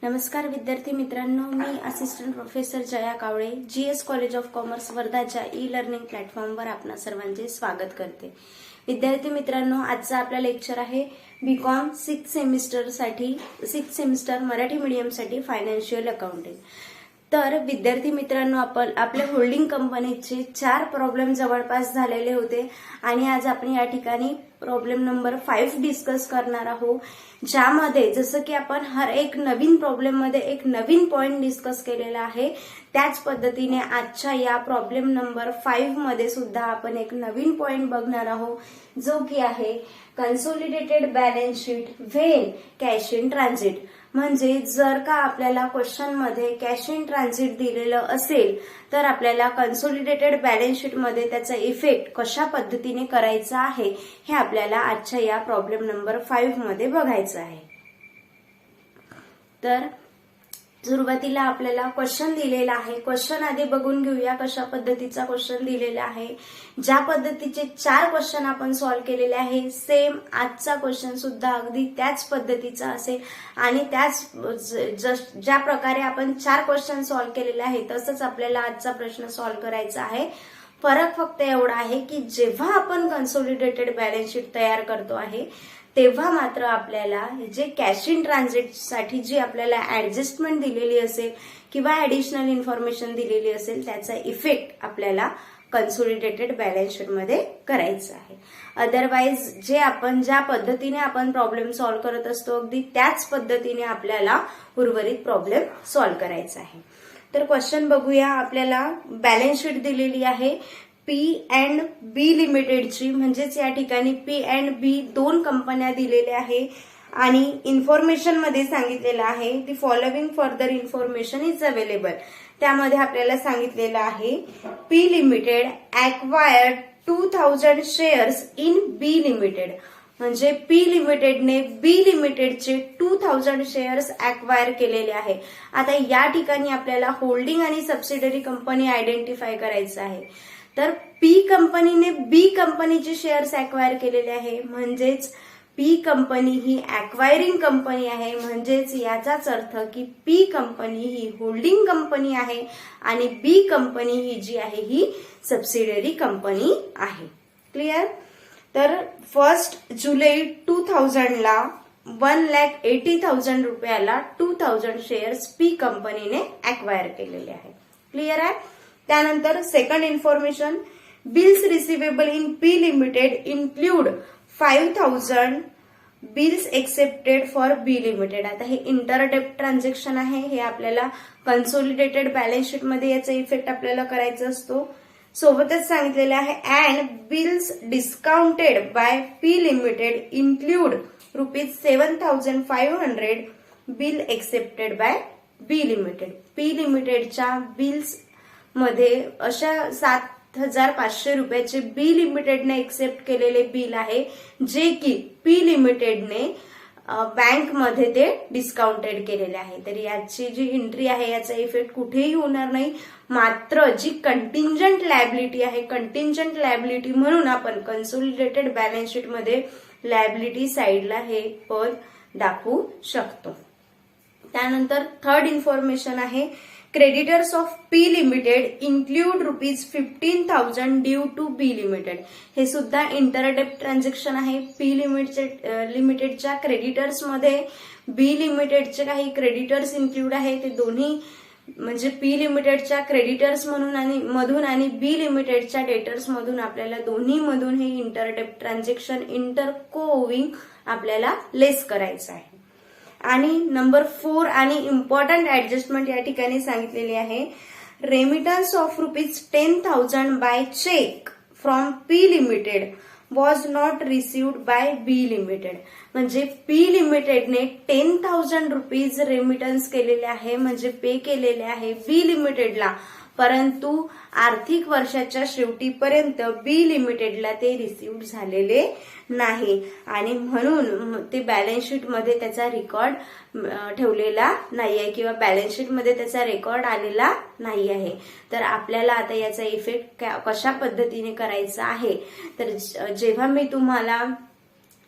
नमस्कार विद्यार्थी मित्रांनो, मी assistant professor Jaya Kawale GS college of commerce वर्धाच्या ई लर्निंग प्लॅटफॉर्मवर आपणा सर्वांचे स्वागत करते। विद्यार्थी मित्रांनो, आजचा आपला लेक्चर आहे BCom 6th semester Marathi medium साठी फायनान्शियल अकाउंटिंग। तर विद्यार्थी मित्रांनो, आपण आपल्या होल्डिंग कंपनीचे 4 प्रॉब्लेम जवळपास झालेले होते आणि आज आपण या ठिकाणी प्रॉब्लेम नंबर 5 डिस्कस करणार आहोत, ज्यामध्ये जसं की आपण हर एक नवीन प्रॉब्लेम मध्ये एक नवीन पॉइंट डिस्कस केलेला आहे, त्याच पद्धतीने आजच्या या प्रॉब्लेम नंबर 5 मध्ये सुद्धा आपण एक नवीन पॉइंट बघणार आहोत, जो की आहे consolidated balance sheet when cash in transit. म्हणजे जर का आपल्याला क्वेश्चन मध्ये कॅश इन ट्रान्झिट दिलेलं असेल तर आपल्याला कन्सोलिडेटेड बॅलन्स शीट मध्ये त्याचा इफेक्ट कशा पद्धतीने करायचा आहे हे आपल्याला आजच्या या प्रॉब्लेम नंबर 5 मध्ये बघायचं आहे। तर सुरुवातीला आपल्याला क्वेश्चन दिलेला आहे। क्वेश्चन आधी बघून घेऊया कशा पद्धतीचा क्वेश्चन दिलेला आहे। ज्या पद्धतीचे 4 क्वेश्चन आपण सॉल्व्ह केलेले आहे, सेम आजचा क्वेश्चन सुद्धा अगदी त्याच पद्धतीचा असेल आणि त्याच ज्या प्रकारे आपण 4 क्वेश्चन सॉल्व्ह केलेले आहे तसंच आपल्याला आजचा प्रश्न सॉल्व्ह करायचा आहे। फरक फक्त एवढा आहे की जेव्हा आपण कन्सोलिडेटेड बॅलन्स शीट तयार करतो आहे तेव्हा मात्र आपल्याला जे कॅश इन ट्रान्झिट साठी जी आपल्याला ऍडजस्टमेंट दिलेली असेल किंवा ऍडिशनल इन्फॉर्मेशन दिलेली असेल त्याचा इफेक्ट आपल्याला कन्सोलिडेटेड बॅलन्स शीट मध्ये करायचा आहे। अदरवाइज ज्या पद्धतीने आपण प्रॉब्लेम सॉल्व्ह करत असतो अगदी त्याच पद्धतीने आपल्याला उर्वरित प्रॉब्लेम सॉल्व्ह करायचा आहे। तर क्वेश्चन बघूया। आपल्याला बॅलन्स शीट दिलेली आहे P&B लिमिटेडची, म्हणजेच या ठिकाणी P&B 2 कंपन्या दिलेल्या आहे आणि इन्फॉर्मेशन मध्ये सांगितलेलं आहे the following further information is available. त्यामध्ये आपल्याला सांगितलेलं आहे P limited acquired 2000 shares in B limited. म्हणजे P लिमिटेडने B लिमिटेडचे 2000 शेअर्स ॲक्वायर केलेले आहे। आता या ठिकाणी आपल्याला होल्डिंग आणि सबसिडरी कंपनी आयडेंटिफाय करायचं आहे। तर P कंपनीने B कंपनीचे शेअर्स ॲक्वायर केलेले आहे, म्हणजेच P कंपनी ही ॲक्वायरिंग कंपनी आहे। म्हणजेच याचाच अर्थ की P कंपनी ही होल्डिंग कंपनी आहे आणि B कंपनी ही जी आहे ही सबसिडरी कंपनी आहे। क्लिअर? तर 1 जुलै 2000 ला 1,80,000 रुपयाला 2000 शेअर्स P कंपनीने ॲक्वायर केलेले आहे। क्लिअर आहे? त्यानंतर second information, bills receivable in P limited include 5000 bills accepted for B limited. आता हे इंटरडेप्ट ट्रान्झॅक्शन आहे, हे आपल्याला कन्सोलिडेटेड बॅलन्स शीट मध्ये याचा इफेक्ट आपल्याला करायचा असतो। सोबतच सांगितलेलं आहे and bills discounted by P limited include ₹7,500 bill accepted by B limited. P लिमिटेडच्या बिल्स मध्ये अशा 7,500 रुपयाचे B लिमिटेडने एक्सेप्ट केलेले बिल आहे, जे की P लिमिटेडने बँक मध्ये ते डिस्काउंटेड केलेले आहे। तर याची जी एंट्री आहे याचा इफेक्ट कुठेही होणार नाही, मात्र जी कंटिंजंट लायबिलिटी आहे, कंटिंजंट लायबिलिटी म्हणून आपण कन्सोलिडेटेड बॅलन्स शीट मध्ये लायबिलिटी साइडला हे पद दाखवू शकतो। त्यानंतर थर्ड इन्फॉर्मेशन आहे creditors of P limited include ₹15,000 due to B limited. हे सुद्धा इंटरडेप्ट ट्रान्झॅक्शन आहे। P लिमिटेडच्या क्रेडिटर्स मध्ये B लिमिटेडचे काही क्रेडिटर्स इन्क्लूड आहे, ते दोन्ही म्हणजे P लिमिटेडच्या क्रेडिटर्स मधून आणि B लिमिटेडच्या डेटर्स मधून आपल्याला दोन्ही मधून हे इंटरडेप्ट ट्रान्झॅक्शन इंटरकोविंग आपल्याला लेस करायचं आहे। आणि नंबर 4 आणि इम्पॉर्टंट ऍडजस्टमेंट या ठिकाणी सांगितलेली आहे remittance of ₹10,000 by cheque from P limited was not received by B limited. म्हणजे P लिमिटेडने 10,000 रुपीज रेमिटन्स केलेले आहे, म्हणजे पे केलेले आहे B लिमिटेडला, परंतु आर्थिक वर्षाच्या शेवटीपर्यंत B लिमिटेडला ते रिसिव्ह झालेले नाही आणि म्हणून ते बॅलन्स शीट मध्ये त्याचा रेकॉर्ड ठेवलेला नाहीये किंवा बॅलन्स शीट मध्ये त्याचा रेकॉर्ड आलेला नाही आहे। तर आपल्याला आता याचा इफेक्ट कशा पद्धतीने करायचा आहे, तर जेव्हा मी तुम्हाला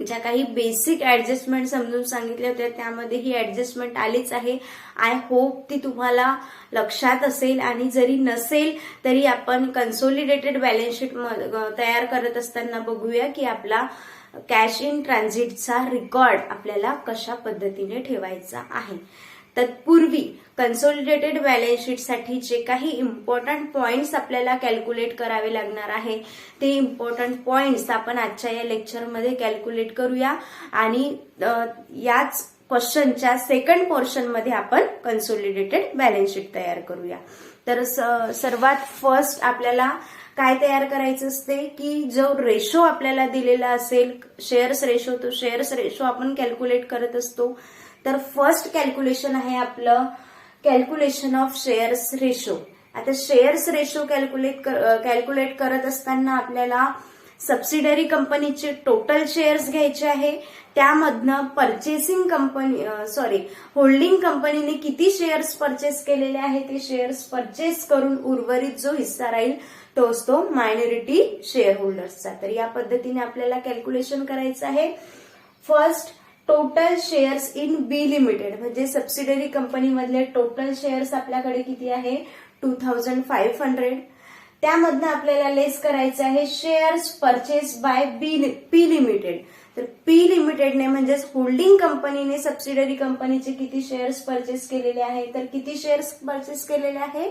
ज्या काही बेसिक ऍडजस्टमेंट समजून सांगितल्या होत्या त्यामध्ये ही ऍडजस्टमेंट आलीच आहे. आय होप ती तुम्हाला लक्षात असेल, आणि जरी नसेल तरी आपण कन्सोलिडेटेड बॅलन्स शीट तयार करत असताना बघूया की आपला कॅश इन ट्रान्झिटचा रेकॉर्ड आपल्याला कशा पद्धतीने ठेवायचा आहे. तत्पूर्वी कन्सोलिडेटेड बॅलन्स शीट साठी जे काही इम्पॉर्टंट पॉइंट्स आपल्याला कॅल्क्युलेट करावे लागणार आहे ते इम्पॉर्टंट पॉइंट्स आपण आजच्या या लेक्चरमध्ये कॅल्क्युलेट करूया, आणि याच क्वेश्चनच्या सेकंड पोर्शन मध्ये आपण कन्सोलिडेटेड बॅलन्स शीट तयार करूया. तर सर्वात फर्स्ट आपल्याला काय तयार करायचं असते की जो रेशो आपल्याला दिलेला असेल शेअर्स रेशो, तो शेअर्स रेशो आपण कॅल्क्युलेट करत असतो. तर फर्स्ट कॅल्क्युलेशन आहे आपलं कॅल्क्युलेशन ऑफ शेअर्स रेशो. आता शेअर्स रेशो कॅल्क्युलेट करत असताना आपल्याला सबसिडरी कंपनीचे टोटल शेअर्स घ्यायचे आहे, त्यामधनं होल्डिंग कंपनीने किती शेअर्स परचेस केलेले आहे ते शेअर्स परचेस करून उर्वरित जो हिस्सा राहील तो असतो मायनॉरिटी शेअर होल्डर्सचा. तर या पद्धतीने आपल्याला कॅल्क्युलेशन करायचं आहे. First total shares in B limited, म्हणजे सबसिडरी कंपनीमधले टोटल शेअर्स आपल्याकडे किती आहे 2500. त्यामधनं आपल्याला लेस करायचं आहे shares purchase by P limited. तर पी लिमिटेडने म्हणजेच होल्डिंग कंपनीने सबसिडरी कंपनीचे किती शेअर्स परचेस केलेले आहे, तर किती शेअर्स परचेस केलेले आहे.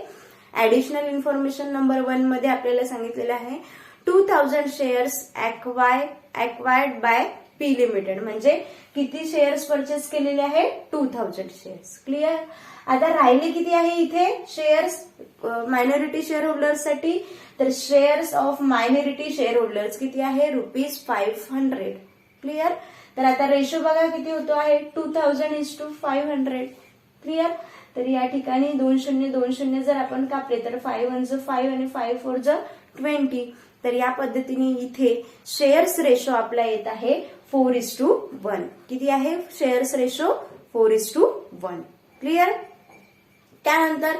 ऍडिशनल इन्फॉर्मेशन नंबर 1 मध्ये आपल्याला सांगितलेलं आहे 2000 शेअर्स ऍक्वायर्ड बाय पी लिमिटेड, म्हणजे किती शेअर्स परचेस केलेले आहे 2000 शेअर्स. क्लिअर. आता राहिले किती आहे इथे शेअर्स मायनॉरिटी शेअर होल्डर्ससाठी, तर shares of minority share holders किती आहे ₹500. क्लिअर. तर आता रेशो बघा किती होतो आहे 2000:500. क्लिअर. तर या ठिकाणी 2 जर आपण कापले तर 5 1 5 आणि 5 4 20. तर या पद्धतीने इथे शेअर्स रेशो आपला येत आहे 4:1. किती आहे शेअर्स रेशो 4:1. क्लिअर. त्यानंतर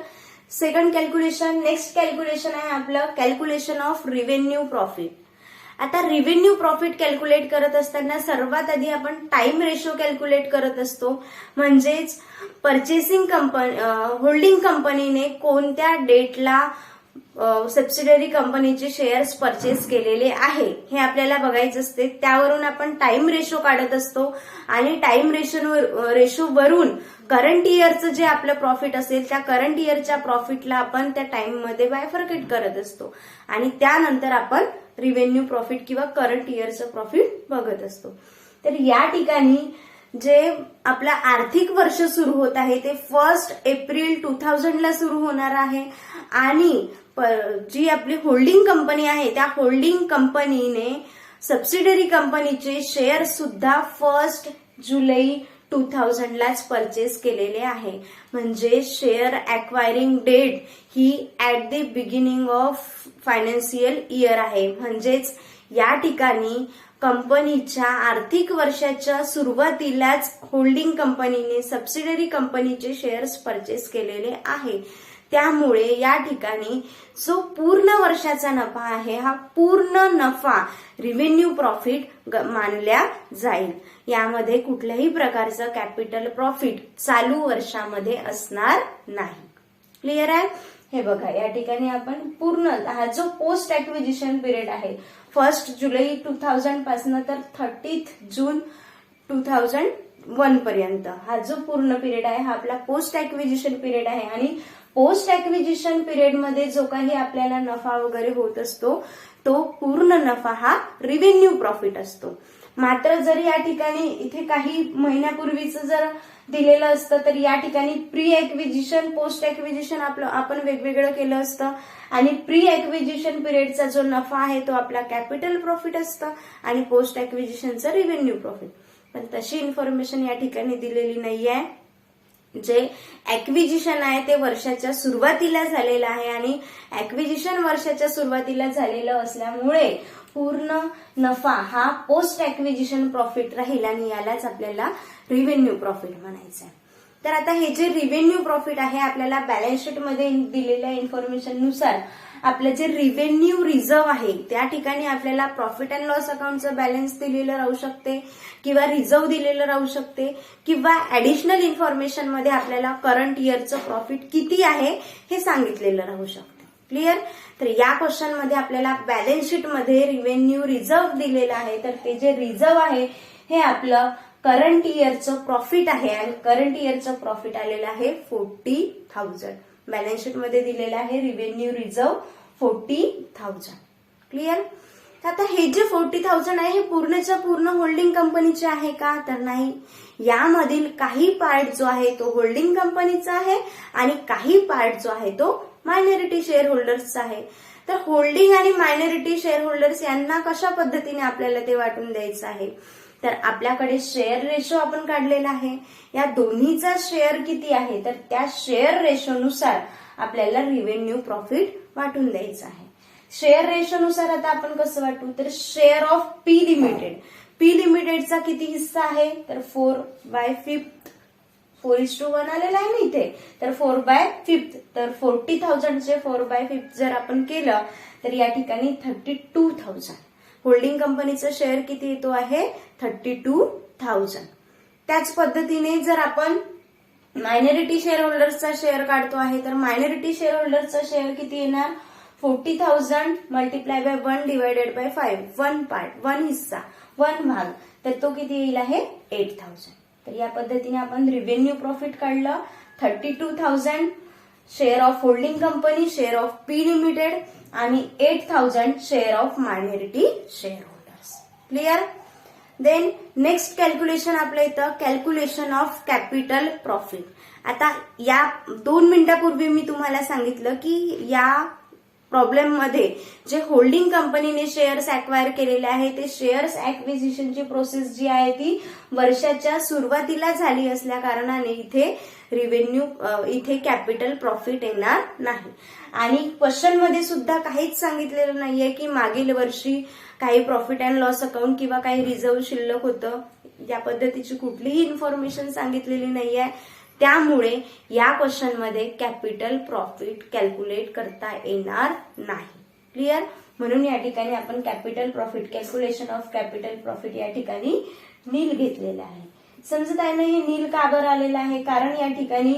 सेकंड कॅल्क्युलेशन, नेक्स्ट कॅल्क्युलेशन आहे आपलं कॅल्क्युलेशन ऑफ रिव्हेन्यू प्रॉफिट. आता रिव्हेन्यू प्रॉफिट कॅल्क्युलेट करत असताना सर्वात आधी आपण टाइम रेशो कॅल्क्युलेट करत असतो, म्हणजेच परचेसिंग होल्डिंग कंपनीने कोणत्या डेटला सबसिडरी कंपनीचे शेअर्स परचेस केलेले आहे हे आपल्याला बघायचं असते. त्यावरून आपण टाइम रेशो काढत असतो, आणि टाइम रेशो वरून करंट इयरचं जे आपलं प्रॉफिट असेल त्या करंट इयरच्या प्रॉफिटला आपण त्या टाइम मध्ये बायफर्केट करत असतो, आणि त्यानंतर आपण रिव्हेन्यू प्रॉफिट किंवा करंट इयरचं प्रॉफिट बघत असतो. तर या ठिकाणी जे आपलं आर्थिक वर्ष सुरू होत आहे ते 1 एप्रिल 2000 ला सुरू होणार आहे, आणि जी आपली होल्डिंग कंपनी आहे त्या होल्डिंग कंपनीने सबसिडरी कंपनीचे शेअर सुद्धा 1 जुलै 2000 लाच परचेस केलेले आहे. म्हणजे शेअर ऍक्वायरिंग डेट ही at the beginning of financial year आहे. म्हणजेच या ठिकाणी कंपनीच्या आर्थिक वर्षाच्या सुरुवातीलाच होल्डिंग कंपनीने सबसिडरी कंपनीचे शेअर्स परचेस केलेले आहे. त्यामुळे या ठिकाणी जो पूर्ण वर्षाचा नफा आहे हा पूर्ण नफा रिव्हेन्यू प्रॉफिट मानल्या जाईल. यामध्ये कुठल्याही प्रकारचं कॅपिटल प्रॉफिट चालू वर्षामध्ये असणार नाही. क्लिअर आहे. हे बघा या ठिकाणी आपण पूर्ण हा जो पोस्ट ऍक्विजिशन पिरियड आहे 1 जुलै 2000 पासून तर 30 जून 2001 पर्यंत हा जो पूर्ण पिरियड आहे हा आपला पोस्ट ऍक्विजिशन पिरियड आहे. आणि पोस्ट ऍक्विजिशन पिरियड मध्ये जो काही आपल्याला नफा वगैरे होत असतो तो पूर्ण नफा हा रिव्हेन्यू प्रॉफिट असतो. मात्र जर या ठिकाणी इथे काही महिन्यापूर्वीचं जर दिलेलं असतं तर या ठिकाणी प्री ऍक्विजिशन पोस्ट ऍक्विजिशन आपण वेगवेगळं केलं असतं, आणि प्री ऍक्विजिशन पिरियडचा जो नफा आहे तो आपला कॅपिटल प्रॉफिट असतं आणि पोस्ट ऍक्विजिशनचं रिव्हेन्यू प्रॉफिट. पण तशी इन्फॉर्मेशन या ठिकाणी दिलेली नाहीये. जे ऍक्विजिशन आहे ते वर्षाच्या सुरुवातीला झालेलं आहे, आणि ऍक्विजिशन वर्षाच्या सुरुवातीला झालेलं असल्यामुळे पूर्ण नफा हा पोस्ट ऍक्विजिशन प्रॉफिट राहील, आणि यालाच आपल्याला रिव्हेन्यू प्रॉफिट म्हणायचं आहे. तर आता हे जे रिव्हेन्यू प्रॉफिट आहे आपल्याला बॅलन्स शीट मध्ये दिलेल्या इन्फॉर्मेशन नुसार आपलं जे रिव्हेन्यू रिझर्व्ह आहे त्या ठिकाणी आपल्याला प्रॉफिट अँड लॉस अकाउंटचं बॅलन्स दिलेलं राहू शकते किंवा रिझर्व्ह दिलेलं राहू शकते किंवा ऍडिशनल इन्फॉर्मेशन मध्ये आपल्याला करंट इयरचं प्रॉफिट किती आहे हे सांगितलेलं राहू शकते. क्लिअर? तर या क्वेश्चन मध्ये आपल्याला बॅलन्स शीट मध्ये रिव्हेन्यू रिझर्व्ह दिलेलं आहे, तर ते जे रिझर्व्ह आहे हे आपलं करंट इयरचं प्रॉफिट आहे आणि करंट इयरचं प्रॉफिट आलेलं आहे 40,000. बॅलन्स शीट मध्ये दिलेलं आहे रिव्हेन्यू रिझर्व्ह 40,000. क्लिअर? आता हे जे 40,000 आहे हे पूर्णच्या पूर्ण होल्डिंग कंपनीचे आहे का? तर नाही. यामधील काही पार्ट जो आहे तो होल्डिंग कंपनीचा आहे आणि काही पार्ट जो आहे तो मायनॉरिटी शेअर होल्डर्सचा आहे. तर होल्डिंग आणि मायनॉरिटी शेअर होल्डर्स यांना कशा पद्धतीने आपल्याला ते वाटून द्यायचं आहे? तर आपल्याकडे शेअर रेशो आपण काढलेला आहे. या दोन्हीचा शेअर किती आहे? तर त्या शेअर रेशोनुसार आपल्याला रिव्हेन्यू प्रॉफिट वाटून द्यायचं आहे. शेअर रेशोनुसार आता आपण कसं वाटू? तर share of P limited, P लिमिटेडचा किती हिस्सा आहे? तर 4/5. 4:1 आलेला आहे ना इथे, तर 4/5. तर 40,000 चे 4/5 जर आपण केलं तर या ठिकाणी 32,000. होल्डिंग कंपनीचा शेअर किती येतो आहे? 32,000. त्याच पद्धतीने जर आपण मायनॉरिटी शेअर होल्डर्सचा शेअर काढतो आहे तर मायनॉरिटी शेअर होल्डरचा शेअर किती येणार? 40,000 multiply by 1 divided by 5. 1 part, 1 हिस्सा, 1 भाग, तर तो किती येईल आहे? 8,000. तर या पद्धतीने आपण रिव्हेन्यू प्रॉफिट काढलं. 32,000 share of holding company, share of P limited आणि 8,000 share of minority share holders. Clear? Then next calculation आपल्या इथं कॅल्क्युलेशन ऑफ कॅपिटल प्रॉफिट. आता या 2 मिनिटापूर्वी मी तुम्हाला सांगितलं की या प्रॉब्लेम मध्ये जे होल्डिंग कंपनीने शेअर्स अक्वायर केलेले आहे ते शेअर्स ऍक्विजिशनची प्रोसेस जी आहे ती वर्षाच्या सुरुवातीला झाली असल्या कारणाने इथे कॅपिटल प्रॉफिट येणार नाही. आणि क्वेश्चन मध्ये सुद्धा काहीच सांगितलेलं नाहीये की मागील वर्षी काही प्रॉफिट अँड लॉस अकाउंट किंवा काही रिझर्व्ह शिल्लक होतं. या पद्धतीची कुठलीही इन्फॉर्मेशन सांगितलेली नाहीये. त्यामुळे या क्वेश्चन मध्ये कॅपिटल प्रॉफिट कॅल्क्युलेट करता येणार नाही. क्लिअर? म्हणून या ठिकाणी आपण capital profit, calculation of capital profit या ठिकाणी नील घेतलेलं आहे. समजत आहे ना हे नील का बरं आलेलं आहे? कारण या ठिकाणी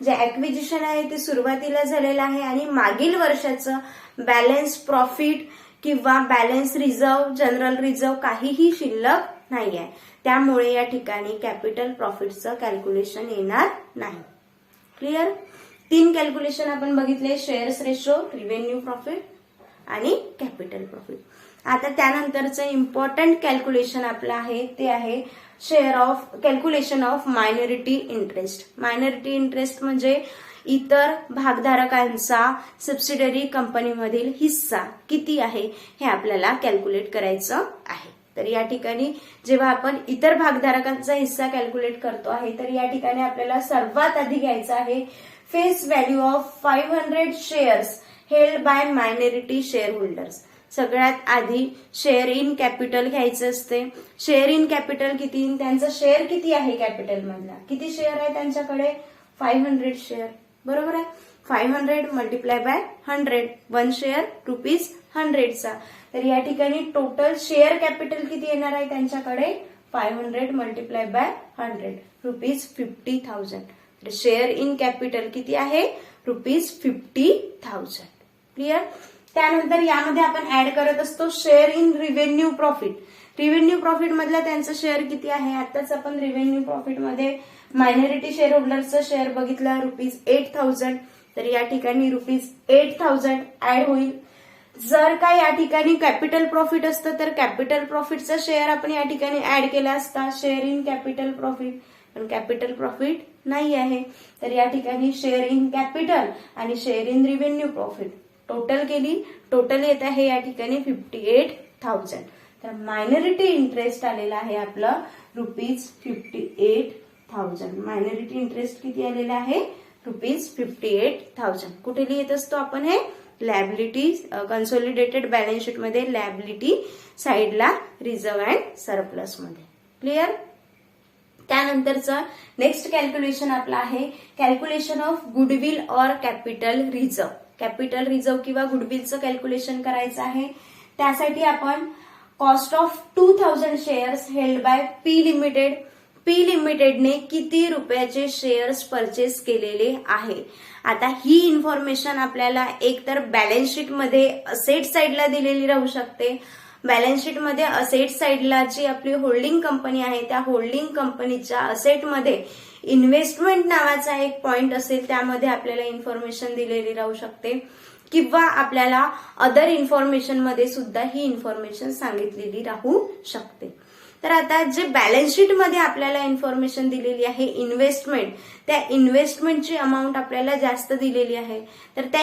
जे ऍक्विजिशन आहे ते सुरुवातीला झालेलं आहे आणि मागील वर्षाचं बॅलन्स प्रॉफिट किंवा बॅलन्स रिझर्व्ह, जनरल रिझर्व्ह काहीही शिल्लक नाही आहे. त्यामुळे या ठिकाणी कॅपिटल प्रॉफिटचं कॅल्क्युलेशन येणार नाही. क्लिअर? 3 कॅल्क्युलेशन आपण बघितले, शेअर्स रेशो, रिव्हेन्यू प्रॉफिट आणि कॅपिटल प्रॉफिट. आता त्यानंतरचं इम्पॉर्टंट कॅल्क्युलेशन आपलं आहे ते आहे calculation of minority interest. Minority interest म्हणजे इतर भागधारकांचा सबसिडरी कंपनीमधील हिस्सा किती आहे हे आपल्याला कॅल्क्युलेट करायचं आहे. तर या ठिकाणी जेव्हा आपण इतर भागधारकांचा हिस्सा कॅल्क्युलेट करतो आहे तर या ठिकाणी आपल्याला सर्वात आधी घ्यायचं आहे face value of 500 shares held bye minority share holders. सगळ्यात आधी शेअर इन कॅपिटल घ्यायचं असते. शेअर इन कॅपिटल किती? त्यांचा शेअर किती आहे कॅपिटल मधला? किती शेअर आहे त्यांच्याकडे? 500 शेअर. बरोबर आहे. 500 मल्टिप्लाय बाय 100. 1 शेअर ₹100चा. तर या ठिकाणी टोटल शेअर कॅपिटल किती येणार आहे त्यांच्याकडे? 500 मल्टिप्लाय बाय 100 ₹50,000. तर शेअर इन कॅपिटल किती आहे? ₹50,000. क्लिअर? त्यानंतर यामध्ये आपण ऍड करत असतो share in revenue profit. Revenue profit मधला त्यांचं शेअर किती आहे? आताच आपण रिव्हेन्यू प्रॉफिट मध्ये मायनॉरिटी शेअर होल्डरचं शेअर बघितला ₹8,000. तर या ठिकाणी ₹8,000 ऍड होईल. जर का या ठिकाणी कॅपिटल प्रॉफिट असतं तर कॅपिटल प्रॉफिटचा शेअर आपण या ठिकाणी ऍड केला असता शेअर इन कॅपिटल प्रॉफिट, पण कॅपिटल प्रॉफिट नाही आहे. तर या ठिकाणी शेअर इन कॅपिटल आणि share in revenue profit total केली. टोटल येत आहे या ठिकाणी 58,000. तर मायनॉरिटी इंटरेस्ट आलेला आहे आपलं ₹58,000. मायनॉरिटी इंटरेस्ट किती आलेला आहे? ₹58,000. कुठे लिहित असतो आपण हे? लॅबिलिटी, कन्सोलिडेटेड बॅलन्स शीट मध्ये लॅबिलिटी साइडला रिझर्व्ह अँड सरप्लस मध्ये. क्लिअर? त्यानंतरचं नेक्स्ट कॅल्क्युलेशन आपलं आहे calculation of goodwill or capital reserve. Capital reserve किंवा गुडविलचं कॅल्क्युलेशन करायचं आहे. त्यासाठी आपण cost of 2000 shares held by P limited. P लिमिटेडने किती रुपयाचे शेअर्स परचेस केलेले आहे. आता ही इन्फॉर्मेशन आपल्याला एकतर बॅलन्स शीट मध्ये असेट साइडला दिलेली राहू शकते. बॅलन्स शीट मध्ये असेट साइडला जी आपली होल्डिंग कंपनी आहे त्या होल्डिंग कंपनीच्या असेटमध्ये इन्व्हेस्टमेंट नावाचा एक पॉइंट असेल, त्यामध्ये आपल्याला इन्फॉर्मेशन दिलेली राहू शकते. किंवा आपल्याला अदर इन्फॉर्मेशन मध्ये सुद्धा ही इन्फॉर्मेशन सांगितलेली राहू शकते. तर आता जे बॅलन्स शीट मध्ये आपल्याला इन्फॉर्मेशन दिलेली आहे इन्व्हेस्टमेंट, त्या इन्व्हेस्टमेंटची अमाऊंट आपल्याला जास्त दिलेली आहे. तर त्या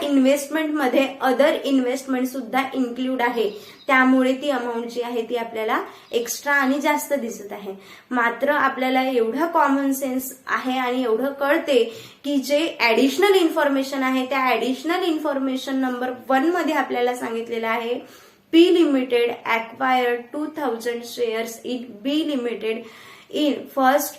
इन्व्हेस्टमेंटमध्ये अदर इन्व्हेस्टमेंट सुद्धा इन्क्लूड आहे, त्यामुळे ती अमाऊंट जी आहे ती आपल्याला एक्स्ट्रा आणि जास्त दिसत आहे. मात्र आपल्याला एवढं कॉमन सेन्स आहे आणि एवढं कळते की जे ऍडिशनल इन्फॉर्मेशन आहे त्या ऍडिशनल इन्फॉर्मेशन नंबर 1 मध्ये आपल्याला सांगितलेलं आहे P Limited acquired 2000 shares in B Limited in 1st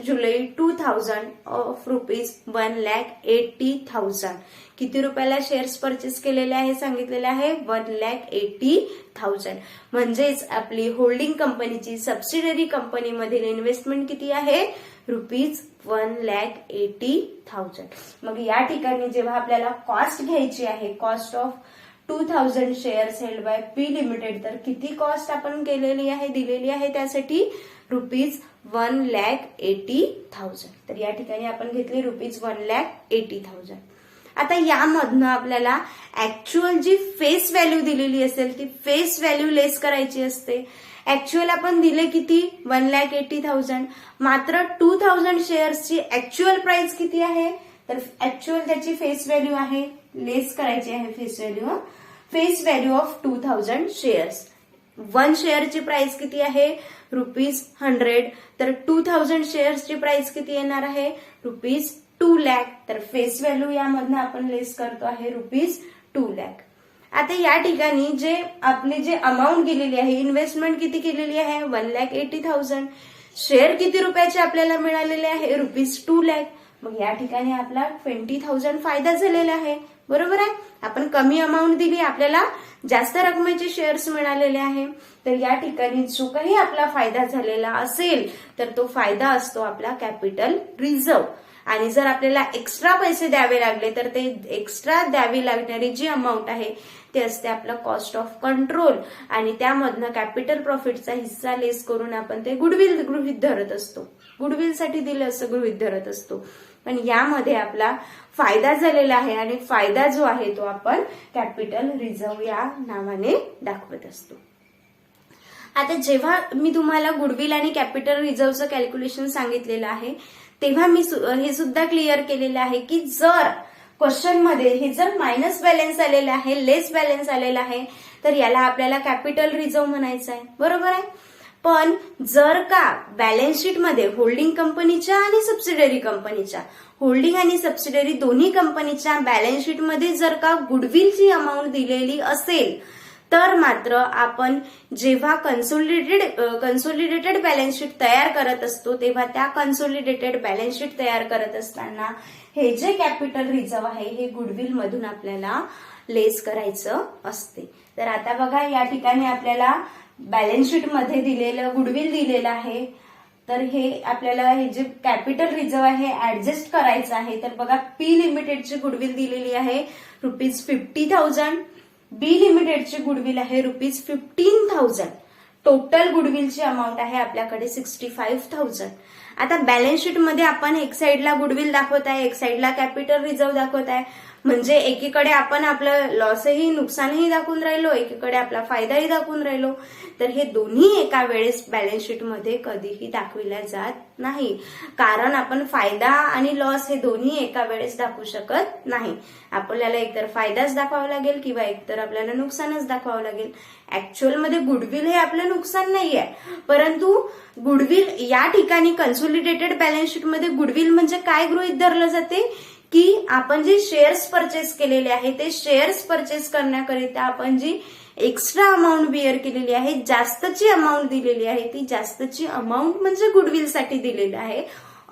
July 2000 of rupees 1,80,000. किती रुपयाला शेअर्स परचेस केलेले आहे सांगितलेले आहे 1,80,000. म्हणजेच आपली होल्डिंग कंपनीची सबसिडरी कंपनीमधील इन्व्हेस्टमेंट किती आहे रुपीज 1,80,000. मग या ठिकाणी जेव्हा आपल्याला कॉस्ट घ्यायची आहे cost of 2000 shares held by P limited, तर किती कॉस्ट आपण केलेली आहे दिलेली आहे त्यासाठी रुपीज 1,80,000. तर या ठिकाणी आपण घेतली रुपीज 1,80,000. आता यामधनं आपल्याला ऍक्च्युअल जी फेस व्हॅल्यू दिलेली असेल ती फेस व्हॅल्यू लेस करायची असते. ऍक्च्युअल आपण दिले किती 1,80,000, मात्र 2000 शेअर्सची ऍक्च्युअल प्राइस किती आहे, तर ऍक्च्युअल त्याची फेस व्हॅल्यू आहे, लेस करायची आहे face value. Face value of 2000 shares, 1 शेअरची प्राइस किती आहे रुपीज 100, तर 2000 शेअर्सची प्राइस किती येणार आहे रुपीज 2 लाख. तर फेस व्हॅल्यू यामधनं आपण लेस करतो आहे रुपीज 2 लाख. आता या ठिकाणी जे आपली जे अमाऊंट दिलेली आहे इन्व्हेस्टमेंट किती केलेली आहे 1,80,000. शेअर किती रुपयाचे आपल्याला मिळालेले आहे रुपीज 2 लाख. मग या ठिकाणी आपला 20,000 फायदा झालेला आहे. बरोबर आहे, आपण कमी अमाऊंट दिली आपल्याला जास्त रकमेचे शेअर्स मिळालेले आहे. तर या ठिकाणी जो काही आपला फायदा झालेला असेल तर तो फायदा असतो आपला कॅपिटल रिझर्व. आणि जर आपल्याला एक्स्ट्रा पैसे द्यावे लागले तर ते एक्स्ट्रा द्यावी लागणारी जी अमाऊंट आहे ते असते आपला कॉस्ट ऑफ कंट्रोल. आणि त्यामधनं कॅपिटल प्रॉफिटचा हिस्सा लेस करून आपण ते गुडविल गृहीत धरत असतो, गुडविलसाठी दिलं असं गृहीत धरत असतो. पण यामध्ये आपला फायदा झालेला आहे आणि फायदा जो आहे तो आपण कॅपिटल रिझर्व या नावाने दाखवत असतो. आता जेव्हा मी तुम्हाला गुडविल आणि कॅपिटल रिझर्वचं कॅल्क्युलेशन सांगितलेलं आहे तेव्हा मी हे सुद्धा क्लिअर केलेलं आहे की जर क्वेश्चन मध्ये हे जर मायनस बॅलन्स आलेलं आहे, लेस बॅलन्स आलेला आहे, तर याला आपल्याला कॅपिटल रिझर्व म्हणायचं आहे. बरोबर आहे. पण जर का बॅलन्स शीट मध्ये होल्डिंग कंपनीच्या आणि सबसिडरी कंपनीच्या, होल्डिंग आणि सबसिडरी दोन्ही कंपनीच्या बॅलन्स शीट मध्ये जर का गुडविलची अमाऊंट दिलेली असेल तर मात्र आपण जेव्हा कन्सोलिडेटेड बॅलन्स शीट तयार करत असतो तेव्हा त्या कन्सोलिडेटेड बॅलन्स शीट तयार करत असताना हे जे कॅपिटल रिझर्व आहे हे गुडविल मधून आपल्याला लेस करायचं असते. तर आता बघा या ठिकाणी आपल्याला बॅलन्स शीट मध्ये दिलेलं गुडविल दिलेलं आहे, तर हे आपल्याला हे जे कॅपिटल रिझर्व आहे ऍडजस्ट करायचं आहे. तर बघा पी लिमिटेडची गुडविल दिलेली आहे रुपीज 50,000, बी लिमिटेडची गुडविल आहे रुपीज 15,000. टोटल गुडविलची अमाऊंट आहे आपल्याकडे 65,000. आता बॅलन्स शीट मध्ये आपण एक साइडला गुडविल दाखवत आहे, एक साइडला कॅपिटल रिझर्व दाखवत आहे. म्हणजे एकीकडे आपण आपलं लॉसही नुकसानही दाखवून राहिलो, एकीकडे आपला फायदाही दाखवून राहिलो. तर हे दोन्ही एका वेळेस बॅलन्स शीट मध्ये कधीही दाखविल्या जात नाही, कारण आपण फायदा आणि लॉस हे दोन्ही एका वेळेस दाखवू शकत नाही. आपल्याला एकतर फायदाच दाखवावा लागेल किंवा एकतर आपल्याला नुकसानच दाखवावं लागेल. ऍक्च्युअल मध्ये गुडविल हे आपलं नुकसान नाहीये, परंतु गुडविल या ठिकाणी कन्सोलिडेटेड बॅलन्स शीट मध्ये गुडविल म्हणजे काय गृहीत धरलं जाते की आपण जे शेअर्स परचेस केलेले आहे ते शेअर्स परचेस करण्याकरिता आपण जी एक्स्ट्रा अमाऊंट बिअर केलेली आहे, जास्तची अमाऊंट दिलेली आहे, ती जास्तची अमाऊंट म्हणजे गुडविल साठी दिलेली आहे.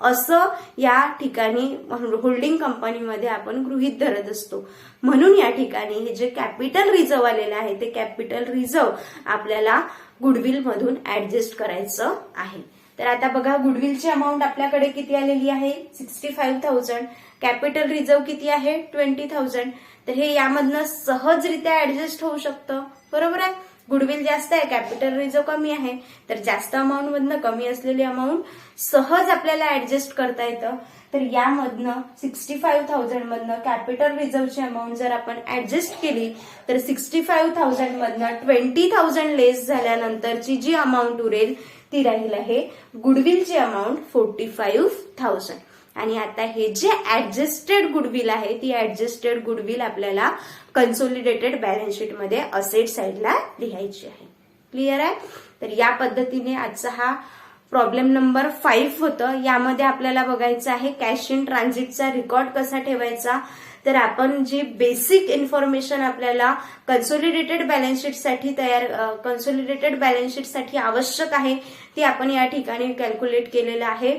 असं या ठिकाणी होल्डिंग कंपनीमध्ये आपण गृहीत धरत असतो. म्हणून या ठिकाणी हे जे कॅपिटल रिझर्व्ह आलेलं आहे ते कॅपिटल रिझर्व्ह आपल्याला गुडविल मधून ऍडजस्ट करायचं आहे. तर आता बघा, गुडविलची अमाऊंट आपल्याकडे किती आलेली आहे 65,000. कॅपिटल रिझर्व्ह किती आहे 20,000. तर हे यामधनं सहजरित्या ऍडजस्ट होऊ शकतं. बरोबर आहे. गुडविल जास्त आहे, कॅपिटल रिझर्व्ह कमी आहे, तर जास्त अमाऊंट मधनं कमी असलेली अमाऊंट सहज आपल्याला ऍडजस्ट करता येतं. तर यामधनं 65,000 मधनं कॅपिटल रिझर्व्हची अमाऊंट जर आपण ऍडजस्ट केली तर 65,000 मधनं 20,000 लेस झाल्यानंतरची जी अमाऊंट उरेल ती राहील आहे गुडविलची अमाऊंट 45,000. आणि आता हे जे ऍडजस्टेड गुडविल आहे ती ऍडजस्टेड गुडविल आपल्याला कन्सोलिडेटेड बॅलन्स शीट मध्ये असेट साइडला लिहायची आहे. क्लिअर आहे. तर या पद्धतीने आजचा हा प्रॉब्लेम नंबर 5 होतं. यामध्ये आपल्याला बघायचं आहे कॅश इन ट्रान्झिटचा रेकॉर्ड कसा ठेवायचा. तर आपण जी बेसिक इन्फॉर्मेशन आपल्याला कन्सोलिडेटेड बॅलन्स शीट साठी आवश्यक आहे ती आपण या ठिकाणी कॅल्क्युलेट केलेलं आहे.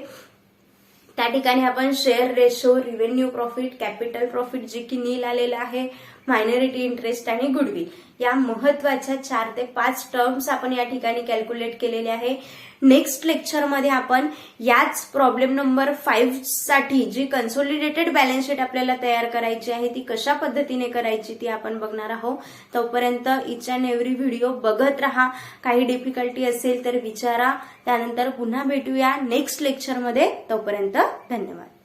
त्या ठिकाणी आपण share ratio, revenue profit, capital profit जे की नील आलेलं आहे, मायनॉरिटी इंटरेस्ट आणि गुडविल या महत्वाच्या 4 ते 5 टर्म्स आपण या ठिकाणी कॅल्क्युलेट केलेले आहे. नेक्स्ट लेक्चरमध्ये आपण याच प्रॉब्लेम नंबर 5 साठी जी कन्सोलिडेटेड बॅलन्स शीट आपल्याला तयार करायची आहे ती कशा पद्धतीने करायची ती आपण बघणार आहोत. तोपर्यंत इच अँड एव्हरी व्हिडिओ बघत राहा. काही डिफिकल्टी असेल तर विचारा. त्यानंतर पुन्हा भेटूया नेक्स्ट लेक्चरमध्ये. तोपर्यंत धन्यवाद.